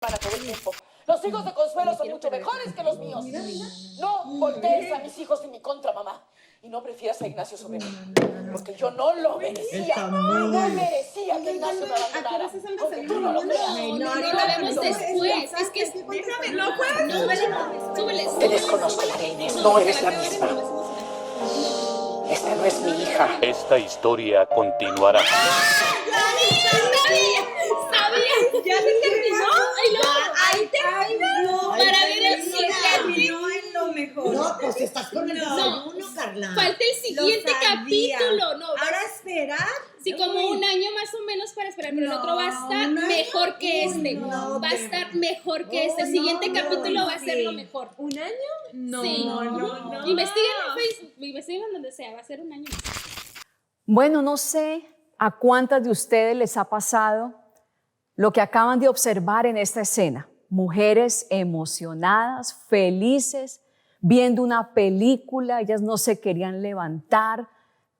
todo el tiempo. Los hijos de Consuelo son mucho mejores que los míos. No voltees a mis hijos en mi contra, mamá. Y no prefieras a Ignacio sobre mí. Porque yo no lo merecía. No merecía que Ignacio me abandonara. Aunque tú no lo creas. No, lo vemos después. Es que no puedes. Súbele. Te desconozco, Inés. No eres la misma. Esta no es mi hija. Esta historia continuará. ¿Sabía? ¿Ya se terminó? Ahí terminó. Para ver el siguiente. No es lo mejor. No, pues estás con el desayuno, Carla. Falta el siguiente capítulo. No, ahora esperar. sí, como un año más o menos para esperar, pero el otro va a estar mejor que este. Va a estar mejor que este. El siguiente capítulo va a ser lo mejor. ¿Un año? No, Sí. no. Investiguen en Facebook, investiguen donde sea, va a ser un año más. Bueno, no sé a cuántas de ustedes les ha pasado lo que acaban de observar en esta escena. Mujeres emocionadas, felices, viendo una película, ellas no se querían levantar,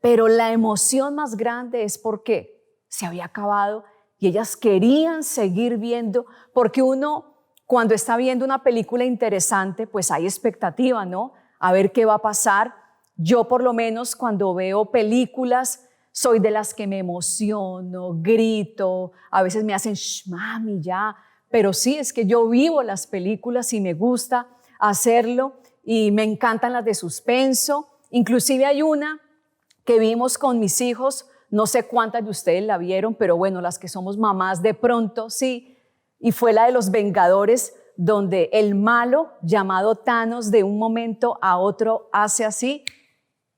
pero la emoción más grande es porque se había acabado y ellas querían seguir viendo, porque uno cuando está viendo una película interesante, pues hay expectativa, ¿no? A ver qué va a pasar. Yo por lo menos cuando veo películas soy de las que me emociono, grito, a veces me hacen shh, mami, ya, pero sí, es que yo vivo las películas y me gusta hacerlo y me encantan las de suspenso. Inclusive hay una que vimos con mis hijos, no sé cuántas de ustedes la vieron, pero bueno, las que somos mamás de pronto sí, y fue la de los Vengadores, donde el malo llamado Thanos de un momento a otro hace así,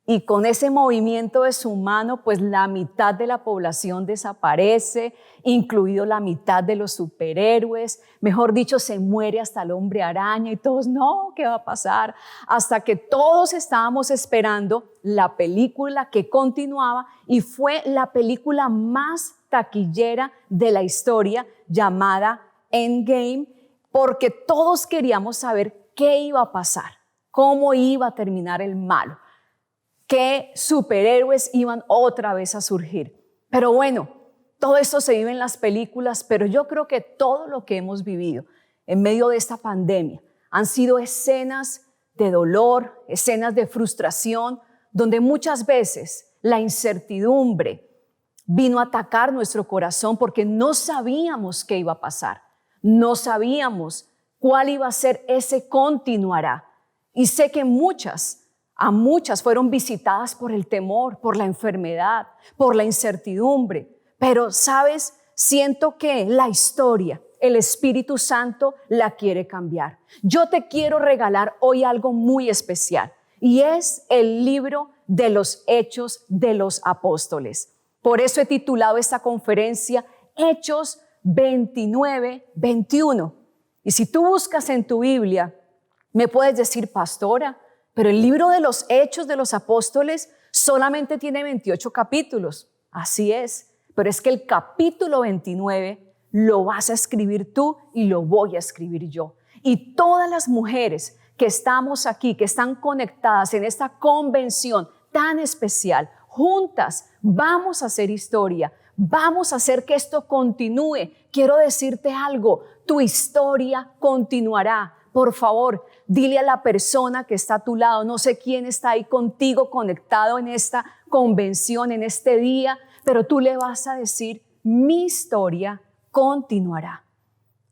y con ese movimiento de su mano, pues la mitad de la población desaparece, incluido la mitad de los superhéroes. Mejor dicho, se muere hasta el hombre araña y todos, no, ¿qué va a pasar? Hasta que todos estábamos esperando la película que continuaba y fue la película más taquillera de la historia llamada Endgame, porque todos queríamos saber qué iba a pasar, cómo iba a terminar el malo. ¿Qué superhéroes iban otra vez a surgir? Pero bueno, todo esto se vive en las películas, pero yo creo que todo lo que hemos vivido en medio de esta pandemia han sido escenas de dolor, escenas de frustración, donde muchas veces la incertidumbre vino a atacar nuestro corazón porque no sabíamos qué iba a pasar, no sabíamos cuál iba a ser ese continuará. Y sé que a muchas fueron visitadas por el temor, por la enfermedad, por la incertidumbre. Pero, ¿sabes? Siento que la historia, el Espíritu Santo la quiere cambiar. Yo te quiero regalar hoy algo muy especial y es el libro de los Hechos de los Apóstoles. Por eso he titulado esta conferencia Hechos 29-21. Y si tú buscas en tu Biblia, me puedes decir, pastora, pero el libro de los Hechos de los Apóstoles solamente tiene 28 capítulos. Así es, pero es que el capítulo 29 lo vas a escribir tú y lo voy a escribir yo. Y todas las mujeres que estamos aquí, que están conectadas en esta convención tan especial, juntas vamos a hacer historia, vamos a hacer que esto continúe. Quiero decirte algo, tu historia continuará. Por favor, dile a la persona que está a tu lado, no sé quién está ahí contigo conectado en esta convención, en este día, pero tú le vas a decir, mi historia continuará.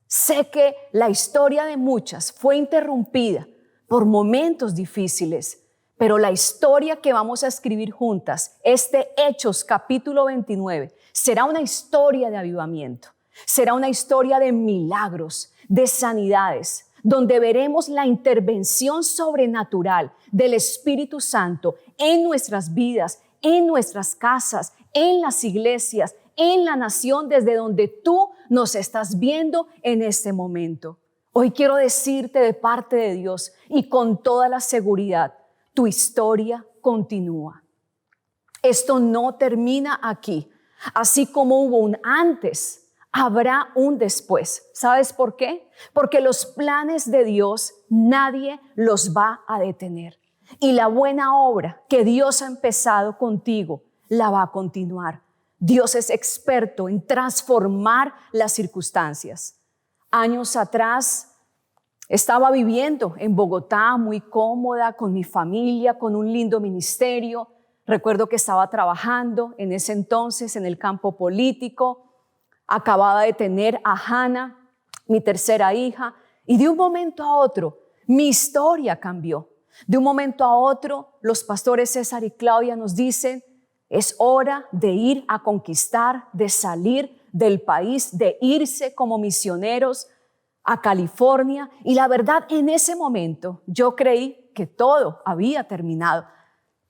Sé que la historia de muchas fue interrumpida por momentos difíciles, pero la historia que vamos a escribir juntas, este Hechos capítulo 29, será una historia de avivamiento, será una historia de milagros, de sanidades, donde veremos la intervención sobrenatural del Espíritu Santo en nuestras vidas, en nuestras casas, en las iglesias, en la nación desde donde tú nos estás viendo en este momento. Hoy quiero decirte de parte de Dios y con toda la seguridad, tu historia continúa. Esto no termina aquí. Así como hubo un antes, habrá un después. ¿Sabes por qué? Porque los planes de Dios nadie los va a detener. Y la buena obra que Dios ha empezado contigo la va a continuar. Dios es experto en transformar las circunstancias. años atrás estaba viviendo en Bogotá, muy cómoda, con mi familia, con un lindo ministerio. Recuerdo que estaba trabajando en ese entonces en el campo político. Acababa de tener a Hannah, mi tercera hija, y de un momento a otro mi historia cambió. De un momento a otro, los pastores César y Claudia nos dicen, es hora de ir a conquistar, de salir del país, de irse como misioneros a California. Y la verdad, en ese momento yo creí que todo había terminado,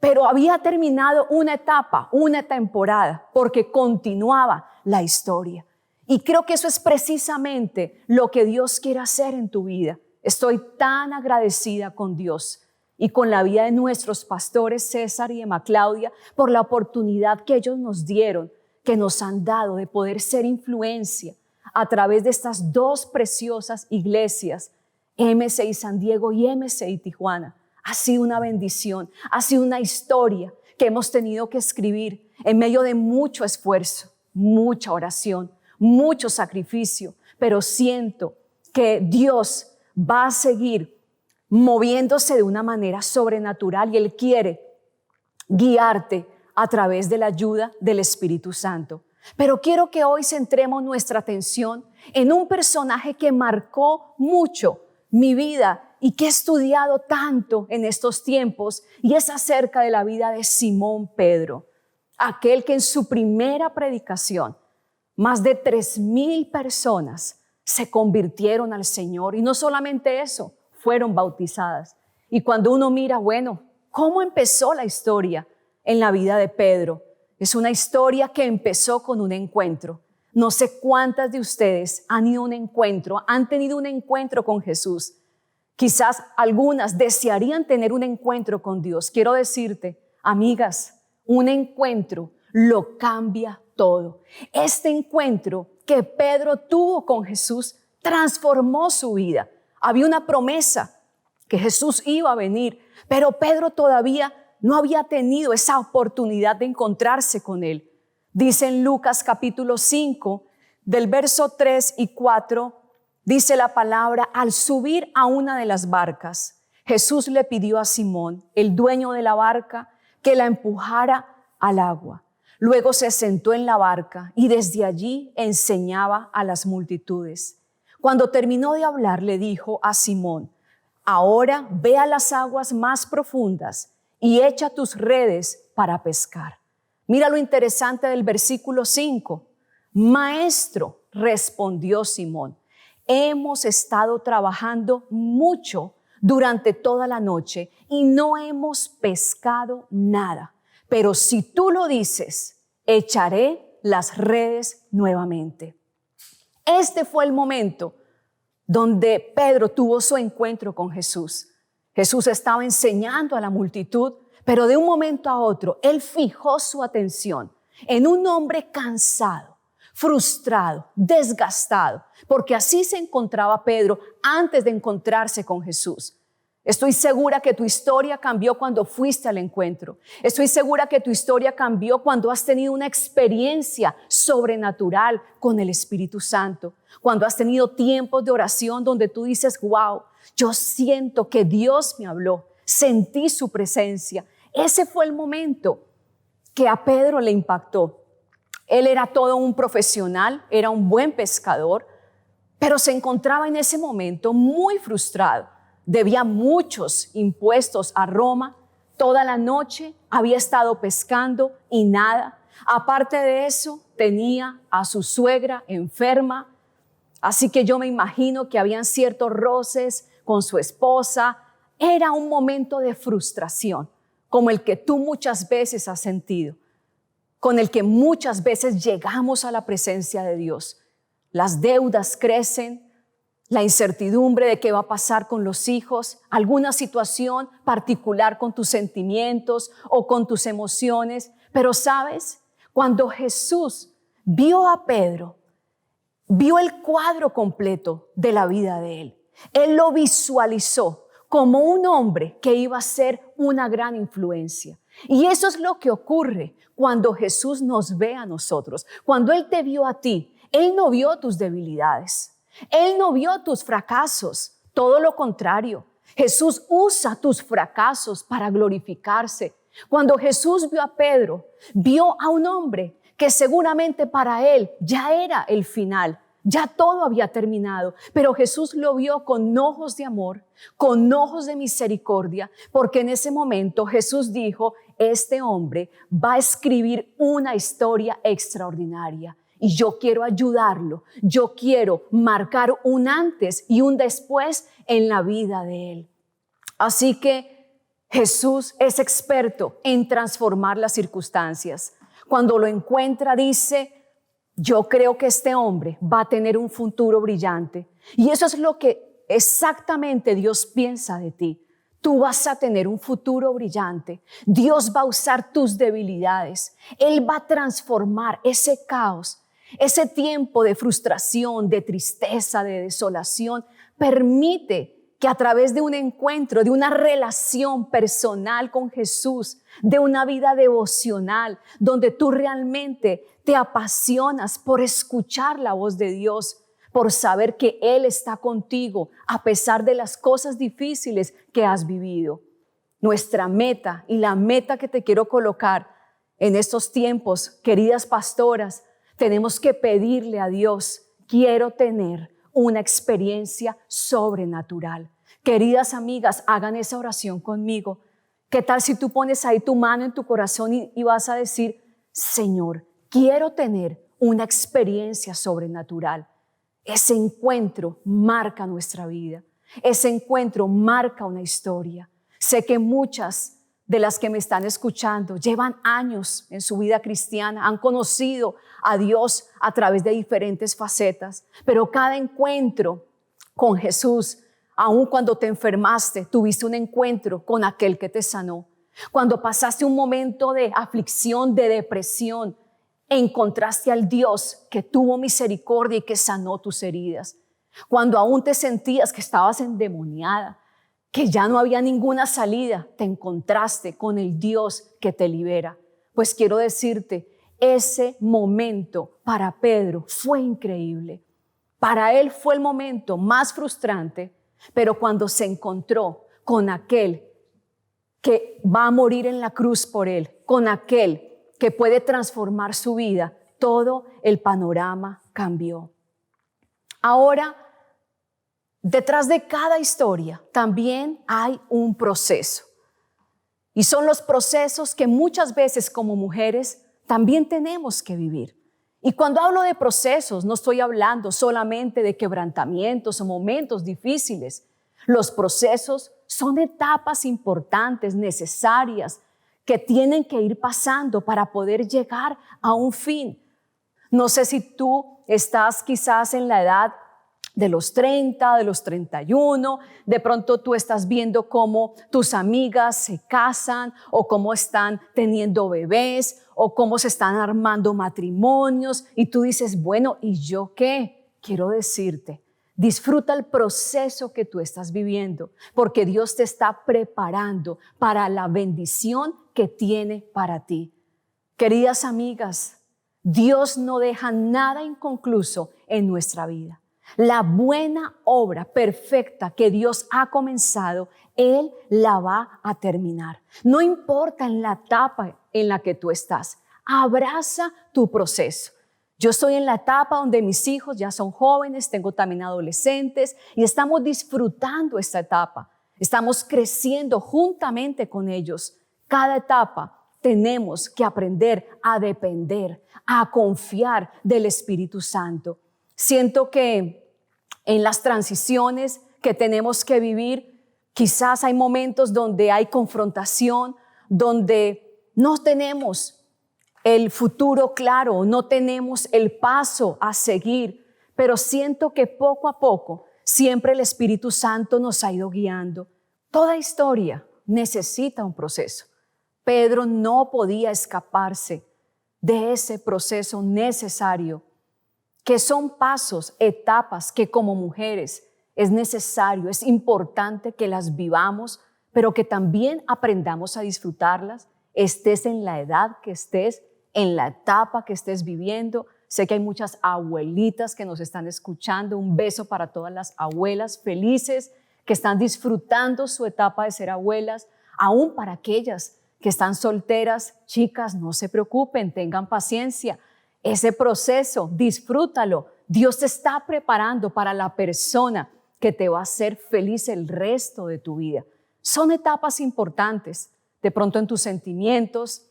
pero había terminado una etapa, una temporada, porque continuaba la historia. Y creo que eso es precisamente lo que Dios quiere hacer en tu vida. Estoy tan agradecida con Dios y con la vida de nuestros pastores César y Emma Claudia por la oportunidad que ellos nos dieron, que nos han dado de poder ser influencia a través de estas dos preciosas iglesias, MCI San Diego y MCI Tijuana. Ha sido una bendición, ha sido una historia que hemos tenido que escribir en medio de mucho esfuerzo, mucha oración, mucho sacrificio, pero siento que Dios va a seguir moviéndose de una manera sobrenatural y Él quiere guiarte a través de la ayuda del Espíritu Santo. Pero quiero que hoy centremos nuestra atención en un personaje que marcó mucho mi vida y que he estudiado tanto en estos tiempos, y es acerca de la vida de Simón Pedro, aquel que en su primera predicación más de 3,000 personas se convirtieron al Señor, y no solamente eso, fueron bautizadas. Y cuando uno mira, bueno, ¿cómo empezó la historia en la vida de Pedro? Es una historia que empezó con un encuentro. No sé cuántas de ustedes han ido a un encuentro, han tenido un encuentro con Jesús. Quizás algunas desearían tener un encuentro con Dios. Quiero decirte, amigas, un encuentro lo cambia todo. Este encuentro que Pedro tuvo con Jesús transformó su vida. Había una promesa que Jesús iba a venir, pero Pedro todavía no había tenido esa oportunidad de encontrarse con Él. Dice en Lucas capítulo 5, del verso 3 y 4, dice la palabra, al subir a una de las barcas, Jesús le pidió a Simón, el dueño de la barca, que la empujara al agua. Luego se sentó en la barca y desde allí enseñaba a las multitudes. Cuando terminó de hablar, le dijo a Simón, ahora ve a las aguas más profundas y echa tus redes para pescar. Mira lo interesante del versículo 5. Maestro, respondió Simón, hemos estado trabajando mucho durante toda la noche y no hemos pescado nada. Pero si tú lo dices, echaré las redes nuevamente. Este fue el momento donde Pedro tuvo su encuentro con Jesús. Jesús estaba enseñando a la multitud, pero de un momento a otro, Él fijó su atención en un hombre cansado, frustrado, desgastado, porque así se encontraba Pedro antes de encontrarse con Jesús. Estoy segura que tu historia cambió cuando fuiste al encuentro. Estoy segura que tu historia cambió cuando has tenido una experiencia sobrenatural con el Espíritu Santo. Cuando has tenido tiempos de oración donde tú dices, wow, yo siento que Dios me habló, sentí su presencia. Ese fue el momento que a Pedro le impactó. Él era todo un profesional, era un buen pescador, pero se encontraba en ese momento muy frustrado. Debía muchos impuestos a Roma, toda la noche había estado pescando y nada. Aparte de eso, tenía a su suegra enferma, así que yo me imagino que habían ciertos roces con su esposa. Era un momento de frustración, como el que tú muchas veces has sentido, con el que muchas veces llegamos a la presencia de Dios. Las deudas crecen, la incertidumbre de qué va a pasar con los hijos, alguna situación particular con tus sentimientos o con tus emociones. Pero ¿sabes? Cuando Jesús vio a Pedro, vio el cuadro completo de la vida de él. Él lo visualizó como un hombre que iba a ser una gran influencia. Y eso es lo que ocurre cuando Jesús nos ve a nosotros. Cuando Él te vio a ti, Él no vio tus debilidades. Él no vio tus fracasos, todo lo contrario. Jesús usa tus fracasos para glorificarse. Cuando Jesús vio a Pedro, vio a un hombre que seguramente para él ya era el final, ya todo había terminado, pero Jesús lo vio con ojos de amor, con ojos de misericordia, porque en ese momento Jesús dijo, este hombre va a escribir una historia extraordinaria y yo quiero ayudarlo, yo quiero marcar un antes y un después en la vida de él. Así que Jesús es experto en transformar las circunstancias. Cuando lo encuentra dice, yo creo que este hombre va a tener un futuro brillante. Y eso es lo que exactamente Dios piensa de ti. Tú vas a tener un futuro brillante. Dios va a usar tus debilidades. Él va a transformar ese caos, ese tiempo de frustración, de tristeza, de desolación. Permite que a través de un encuentro, de una relación personal con Jesús, de una vida devocional, donde tú realmente te apasionas por escuchar la voz de Dios, por saber que Él está contigo a pesar de las cosas difíciles que has vivido. Nuestra meta y la meta que te quiero colocar en estos tiempos, queridas pastoras, tenemos que pedirle a Dios, quiero tener una experiencia sobrenatural. Queridas amigas, hagan esa oración conmigo. ¿Qué tal si tú pones ahí tu mano en tu corazón y vas a decir, Señor, quiero tener una experiencia sobrenatural? Ese encuentro marca nuestra vida. Ese encuentro marca una historia. Sé que muchas de las que me están escuchando llevan años en su vida cristiana, han conocido a Dios a través de diferentes facetas, pero cada encuentro con Jesús, aun cuando te enfermaste, tuviste un encuentro con aquel que te sanó. Cuando pasaste un momento de aflicción, de depresión, encontraste al Dios que tuvo misericordia y que sanó tus heridas. Cuando aún te sentías que estabas endemoniada, que ya no había ninguna salida, te encontraste con el Dios que te libera. Pues quiero decirte, ese momento para Pedro fue increíble. Para él fue el momento más frustrante, pero cuando se encontró con aquel que va a morir en la cruz por él, con aquel que puede transformar su vida, todo el panorama cambió. Ahora, detrás de cada historia también hay un proceso. Y son los procesos que muchas veces como mujeres también tenemos que vivir. Y cuando hablo de procesos, no estoy hablando solamente de quebrantamientos o momentos difíciles. Los procesos son etapas importantes, necesarias, que tienen que ir pasando para poder llegar a un fin. No sé si tú estás quizás en la edad de los 30, de los 31, de pronto tú estás viendo cómo tus amigas se casan o cómo están teniendo bebés o cómo se están armando matrimonios y tú dices, bueno, ¿y yo qué? Quiero decirte, disfruta el proceso que tú estás viviendo porque Dios te está preparando para la bendición que tiene para ti. Queridas amigas, Dios no deja nada inconcluso en nuestra vida. La buena obra perfecta que Dios ha comenzado, Él la va a terminar. No importa en la etapa en la que tú estás, abraza tu proceso. Yo estoy en la etapa donde mis hijos ya son jóvenes, tengo también adolescentes y estamos disfrutando esta etapa. Estamos creciendo juntamente con ellos. Cada etapa tenemos que aprender a depender, a confiar del Espíritu Santo. Siento que en las transiciones que tenemos que vivir, quizás hay momentos donde hay confrontación, donde no tenemos el futuro claro, no tenemos el paso a seguir, pero siento que poco a poco siempre el Espíritu Santo nos ha ido guiando. Toda historia necesita un proceso. Pedro no podía escaparse de ese proceso necesario, que son pasos, etapas que como mujeres es necesario, es importante que las vivamos, pero que también aprendamos a disfrutarlas, estés en la edad que estés, en la etapa que estés viviendo. Sé que hay muchas abuelitas que nos están escuchando. Un beso para todas las abuelas felices que están disfrutando su etapa de ser abuelas. Aún para aquellas que están solteras, chicas, no se preocupen, tengan paciencia. Ese proceso, disfrútalo. Dios te está preparando para la persona que te va a hacer feliz el resto de tu vida. Son etapas importantes, de pronto en tus sentimientos.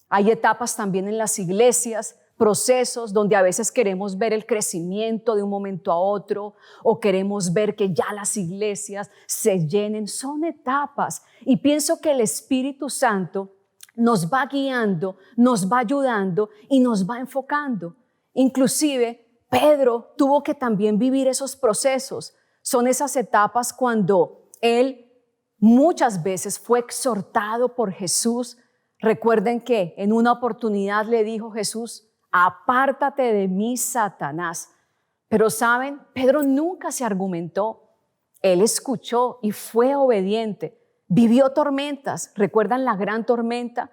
Hay etapas también en las iglesias, procesos donde a veces queremos ver el crecimiento de un momento a otro o queremos ver que ya las iglesias se llenen. Son etapas y pienso que el Espíritu Santo nos va guiando, nos va ayudando y nos va enfocando. Inclusive Pedro tuvo que también vivir esos procesos. Son esas etapas cuando él muchas veces fue exhortado por Jesús. Recuerden que en una oportunidad le dijo Jesús: apártate de mí, Satanás. Pero saben, Pedro nunca se argumentó. Él escuchó y fue obediente. Vivió tormentas, ¿recuerdan la gran tormenta?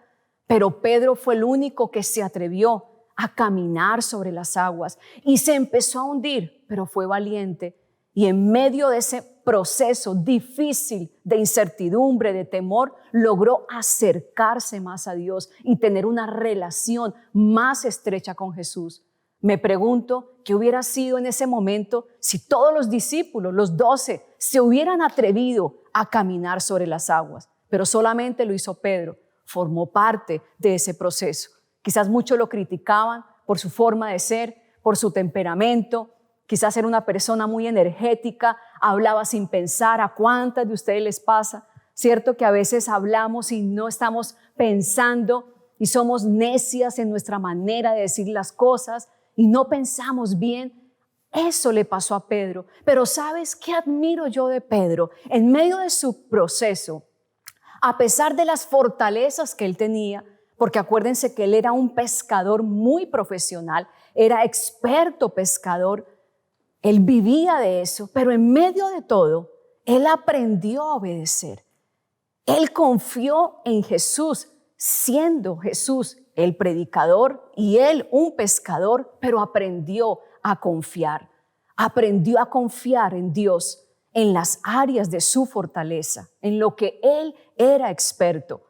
Pero Pedro fue el único que se atrevió a caminar sobre las aguas y se empezó a hundir, pero fue valiente. Y en medio de ese proceso difícil de incertidumbre, de temor, logró acercarse más a Dios y tener una relación más estrecha con Jesús. Me pregunto qué hubiera sido en ese momento si todos los discípulos, los 12, se hubieran atrevido a caminar sobre las aguas, pero solamente lo hizo Pedro. Formó parte de ese proceso. Quizás muchos lo criticaban por su forma de ser, por su temperamento. Quizás era una persona muy energética, hablaba sin pensar. ¿A cuántas de ustedes les pasa? Cierto que a veces hablamos y no estamos pensando y somos necias en nuestra manera de decir las cosas y no pensamos bien. Eso le pasó a Pedro. Pero ¿sabes qué admiro yo de Pedro? En medio de su proceso, a pesar de las fortalezas que él tenía, porque acuérdense que él era un pescador muy profesional, era experto pescador, él vivía de eso, pero en medio de todo, él aprendió a obedecer. Él confió en Jesús, siendo Jesús el predicador y él un pescador, pero aprendió a confiar. Aprendió a confiar en Dios, en las áreas de su fortaleza, en lo que él era experto.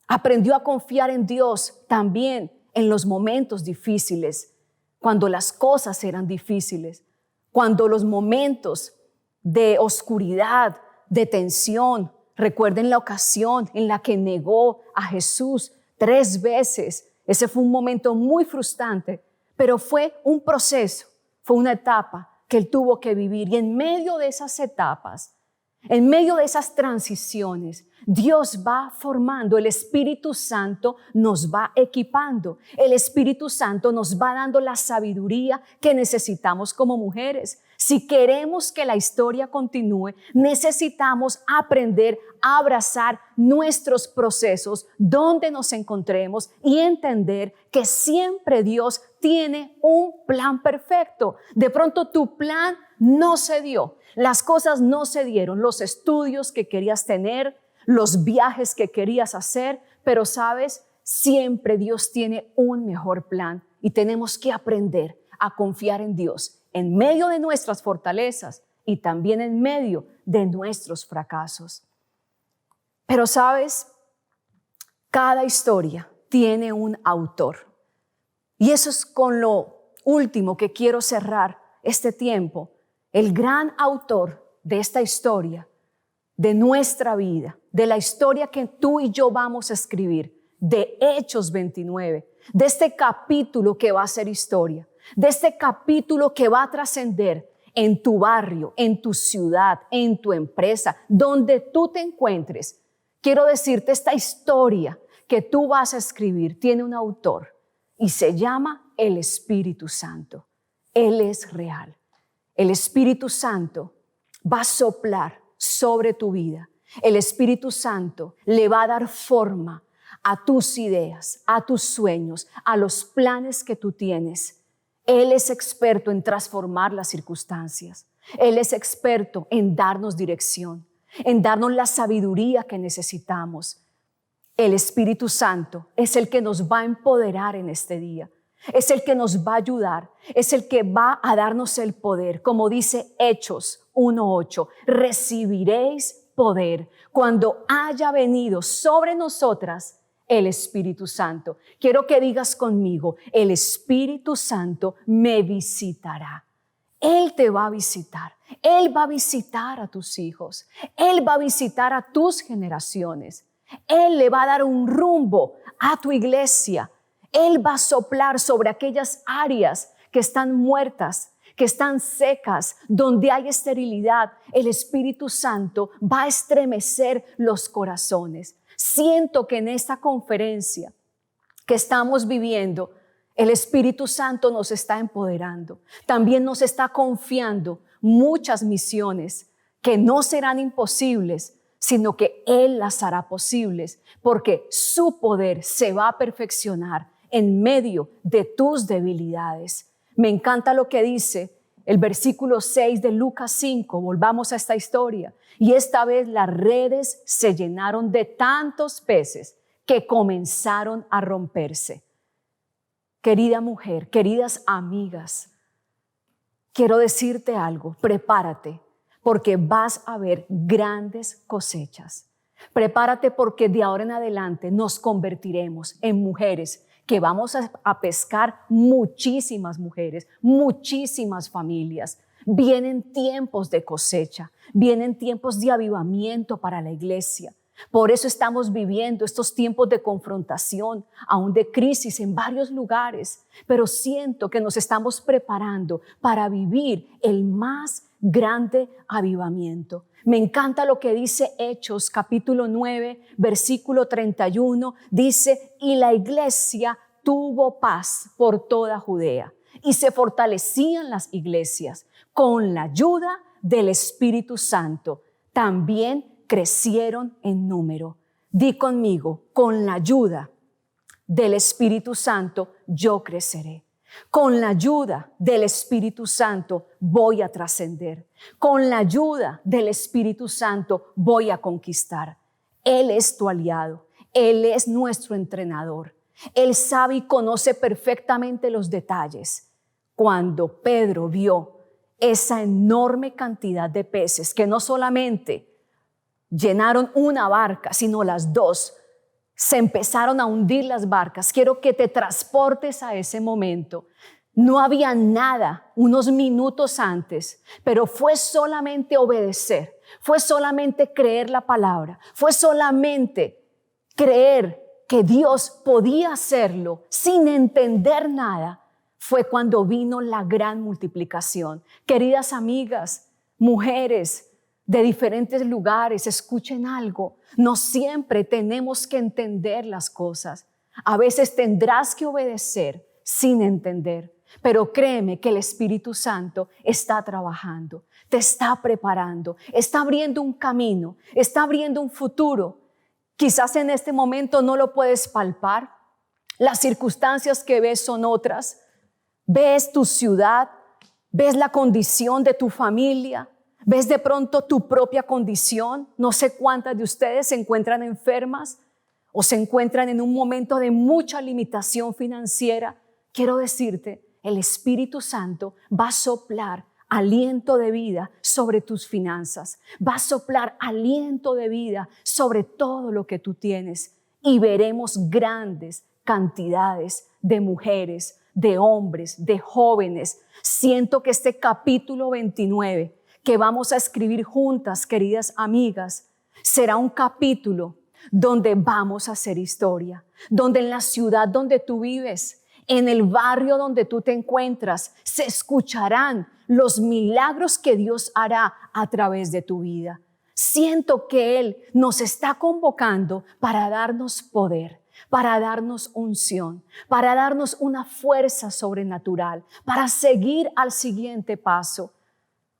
Aprendió a confiar en Dios también en los momentos difíciles, cuando las cosas eran difíciles, cuando los momentos de oscuridad, de tensión. Recuerden la ocasión en la que negó a Jesús 3 veces. Ese fue un momento muy frustrante, pero fue un proceso, fue una etapa que él tuvo que vivir. Y en medio de esas etapas, en medio de esas transiciones, Dios va formando, el Espíritu Santo nos va equipando, el Espíritu Santo nos va dando la sabiduría que necesitamos como mujeres. Si queremos que la historia continúe, necesitamos aprender a abrazar nuestros procesos donde nos encontremos y entender que siempre Dios tiene un plan perfecto. De pronto tu plan no se dio, las cosas no se dieron, los estudios que querías tener, los viajes que querías hacer, pero sabes, siempre Dios tiene un mejor plan y tenemos que aprender a confiar en Dios en medio de nuestras fortalezas y también en medio de nuestros fracasos. Pero sabes, cada historia tiene un autor y eso es con lo último que quiero cerrar este tiempo. El gran autor de esta historia, de nuestra vida, de la historia que tú y yo vamos a escribir, de Hechos 29, de este capítulo que va a ser historia, de este capítulo que va a trascender en tu barrio, en tu ciudad, en tu empresa, donde tú te encuentres. Quiero decirte, esta historia que tú vas a escribir tiene un autor y se llama el Espíritu Santo. Él es real. El Espíritu Santo va a soplar sobre tu vida. El Espíritu Santo le va a dar forma a tus ideas, a tus sueños, a los planes que tú tienes. Él es experto en transformar las circunstancias. Él es experto en darnos dirección, en darnos la sabiduría que necesitamos. El Espíritu Santo es el que nos va a empoderar en este día. es el que nos va a ayudar, es el que va a darnos el poder. Como dice Hechos 1:8, recibiréis poder cuando haya venido sobre nosotras el Espíritu Santo. Quiero que digas conmigo, el Espíritu Santo me visitará. Él te va a visitar. Él va a visitar a tus hijos. Él va a visitar a tus generaciones. Él le va a dar un rumbo a tu iglesia. Él va a soplar sobre aquellas áreas que están muertas, que están secas, donde hay esterilidad. El Espíritu Santo va a estremecer los corazones. Siento que en esta conferencia que estamos viviendo, el Espíritu Santo nos está empoderando. También nos está confiando muchas misiones que no serán imposibles, sino que Él las hará posibles, porque su poder se va a perfeccionar en medio de tus debilidades. Me encanta lo que dice el versículo 6 de Lucas 5. Volvamos a esta historia. Y esta vez las redes se llenaron de tantos peces que comenzaron a romperse. Querida mujer, queridas amigas, quiero decirte algo, prepárate porque vas a ver grandes cosechas. Prepárate porque de ahora en adelante nos convertiremos en mujeres que vamos a pescar muchísimas mujeres, muchísimas familias. Vienen tiempos de cosecha, vienen tiempos de avivamiento para la iglesia. Por eso estamos viviendo estos tiempos de confrontación, aún de crisis en varios lugares, pero siento que nos estamos preparando para vivir el más grande avivamiento. Me encanta lo que dice Hechos capítulo 9, versículo 31, dice, y la iglesia tuvo paz por toda Judea y se fortalecían las iglesias con la ayuda del Espíritu Santo. También crecieron en número. Di conmigo, con la ayuda del Espíritu Santo yo creceré. Con la ayuda del Espíritu Santo voy a trascender. Con la ayuda del Espíritu Santo voy a conquistar. Él es tu aliado. Él es nuestro entrenador. Él sabe y conoce perfectamente los detalles. Cuando Pedro vio esa enorme cantidad de peces que no solamente llenaron una barca, sino las dos, se empezaron a hundir las barcas. Quiero que te transportes a ese momento. No había nada unos minutos antes, pero fue solamente obedecer, fue solamente creer la palabra, fue solamente creer que Dios podía hacerlo sin entender nada. Fue cuando vino la gran multiplicación. Queridas amigas, mujeres de diferentes lugares, escuchen algo. No siempre tenemos que entender las cosas. A veces tendrás que obedecer sin entender. Pero créeme que el Espíritu Santo está trabajando, te está preparando, está abriendo un camino, está abriendo un futuro. Quizás en este momento no lo puedes palpar. Las circunstancias que ves son otras. Ves tu ciudad, ves la condición de tu familia, ves de pronto tu propia condición. No sé cuántas de ustedes se encuentran enfermas o se encuentran en un momento de mucha limitación financiera. Quiero decirte, el Espíritu Santo va a soplar aliento de vida sobre tus finanzas, va a soplar aliento de vida sobre todo lo que tú tienes y veremos grandes cantidades de mujeres, de hombres, de jóvenes. Siento que este capítulo 29 que vamos a escribir juntas, queridas amigas, será un capítulo donde vamos a hacer historia, donde en la ciudad donde tú vives, en el barrio donde tú te encuentras, se escucharán los milagros que Dios hará a través de tu vida. Siento que Él nos está convocando para darnos poder, para darnos unción, para darnos una fuerza sobrenatural, para seguir al siguiente paso.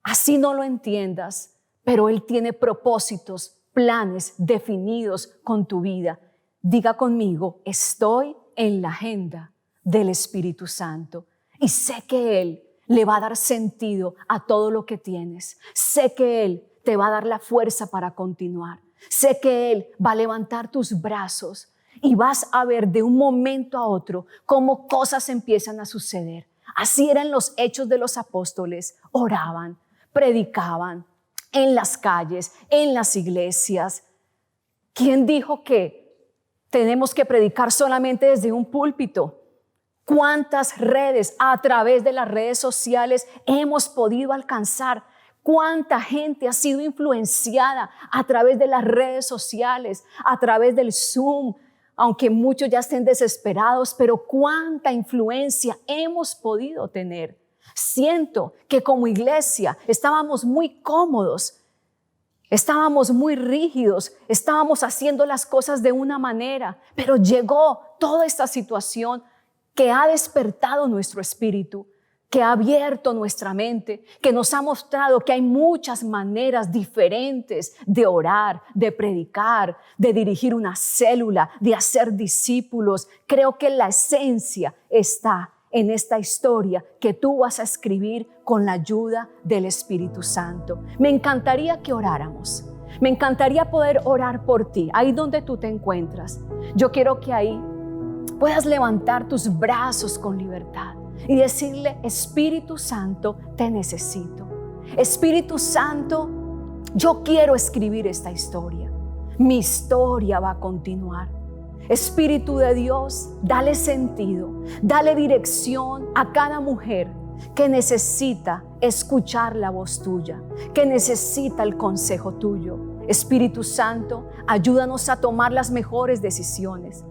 Así no lo entiendas, pero Él tiene propósitos, planes definidos con tu vida. Diga conmigo, estoy en la agenda del Espíritu Santo y sé que Él le va a dar sentido a todo lo que tienes. Sé que Él te va a dar la fuerza para continuar. Sé que Él va a levantar tus brazos y vas a ver de un momento a otro cómo cosas empiezan a suceder. Así eran los hechos de los apóstoles. Oraban, predicaban en las calles, en las iglesias. ¿Quién dijo que tenemos que predicar solamente desde un púlpito? ¿Cuántas redes, a través de las redes sociales, hemos podido alcanzar? ¿Cuánta gente ha sido influenciada a través de las redes sociales, a través del Zoom? Aunque muchos ya estén desesperados, pero cuánta influencia hemos podido tener. Siento que como iglesia estábamos muy cómodos, estábamos muy rígidos, estábamos haciendo las cosas de una manera, pero llegó toda esta situación que ha despertado nuestro espíritu, que ha abierto nuestra mente, que nos ha mostrado que hay muchas maneras diferentes de orar, de predicar, de dirigir una célula, de hacer discípulos. Creo que la esencia está en esta historia que tú vas a escribir con la ayuda del Espíritu Santo. Me encantaría que oráramos. Me encantaría poder orar por ti, ahí donde tú te encuentras. Yo quiero que ahí puedas levantar tus brazos con libertad y decirle: Espíritu Santo, te necesito. Espíritu Santo, yo quiero escribir esta historia. Mi historia va a continuar. Espíritu de Dios, dale sentido, dale dirección a cada mujer que necesita escuchar la voz tuya, que necesita el consejo tuyo. Espíritu Santo, ayúdanos a tomar las mejores decisiones.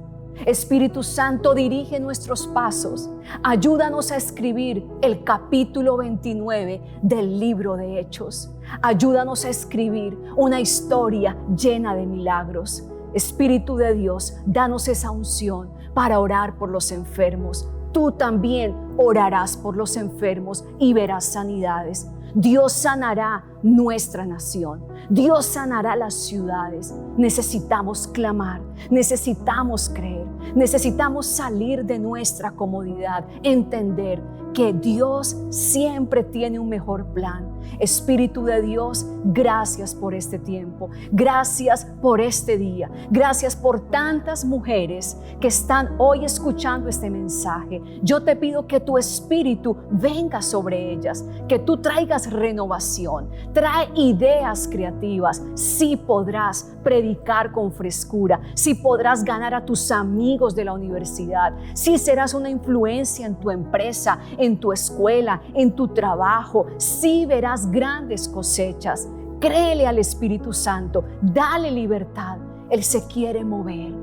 Espíritu Santo, dirige nuestros pasos. Ayúdanos a escribir el capítulo 29 del libro de Hechos. Ayúdanos a escribir una historia llena de milagros. Espíritu de Dios, danos esa unción para orar por los enfermos. Tú también orarás por los enfermos y verás sanidades. Dios sanará nuestra nación. Dios sanará las ciudades. Necesitamos clamar, necesitamos creer, necesitamos salir de nuestra comodidad, entender que Dios siempre tiene un mejor plan. Espíritu de Dios, gracias por este tiempo, gracias por este día, gracias por tantas mujeres que están hoy escuchando este mensaje. Yo te pido que tu Espíritu venga sobre ellas, que tú traigas renovación, trae ideas creativas. Sí podrás predicar con frescura, sí podrás ganar a tus amigos de la universidad, sí serás una influencia en tu empresa, en tu escuela, en tu trabajo, sí verás grandes cosechas. Créele al Espíritu Santo, dale libertad. Él se quiere mover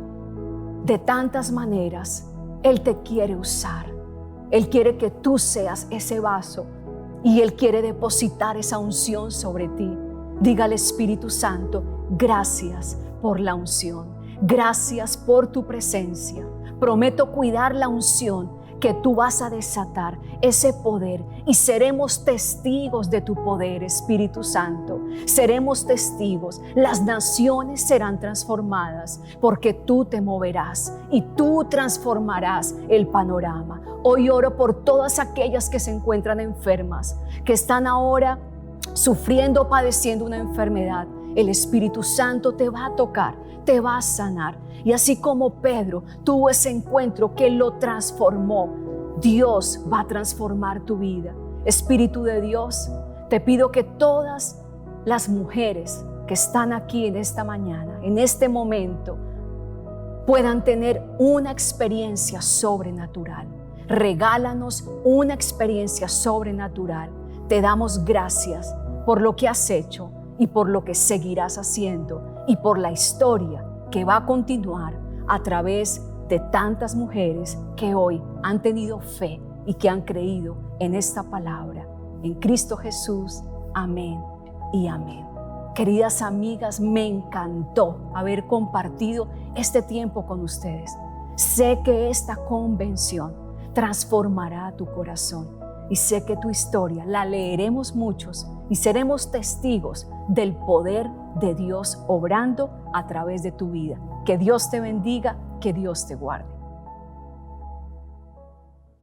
de tantas maneras. Él te quiere usar. Él quiere que tú seas ese vaso y Él quiere depositar esa unción sobre ti. Diga al Espíritu Santo: gracias por la unción, gracias por tu presencia. Prometo cuidar la unción que tú vas a desatar, ese poder, y seremos testigos de tu poder, Espíritu Santo. Seremos testigos. Las naciones serán transformadas porque tú te moverás y tú transformarás el panorama. Hoy oro por todas aquellas que se encuentran enfermas, que están ahora sufriendo, padeciendo una enfermedad. El Espíritu Santo te va a tocar, te va a sanar. Y así como Pedro tuvo ese encuentro que lo transformó, Dios va a transformar tu vida. Espíritu de Dios, te pido que todas las mujeres que están aquí en esta mañana, en este momento, puedan tener una experiencia sobrenatural. Regálanos una experiencia sobrenatural. Te damos gracias por lo que has hecho y por lo que seguirás haciendo y por la historia que va a continuar a través de tantas mujeres que hoy han tenido fe y que han creído en esta palabra. En Cristo Jesús, amén y amén. Queridas amigas, me encantó haber compartido este tiempo con ustedes. Sé que esta convención transformará tu corazón y sé que tu historia la leeremos muchos y seremos testigos del poder de Dios obrando a través de tu vida. Que Dios te bendiga, que Dios te guarde.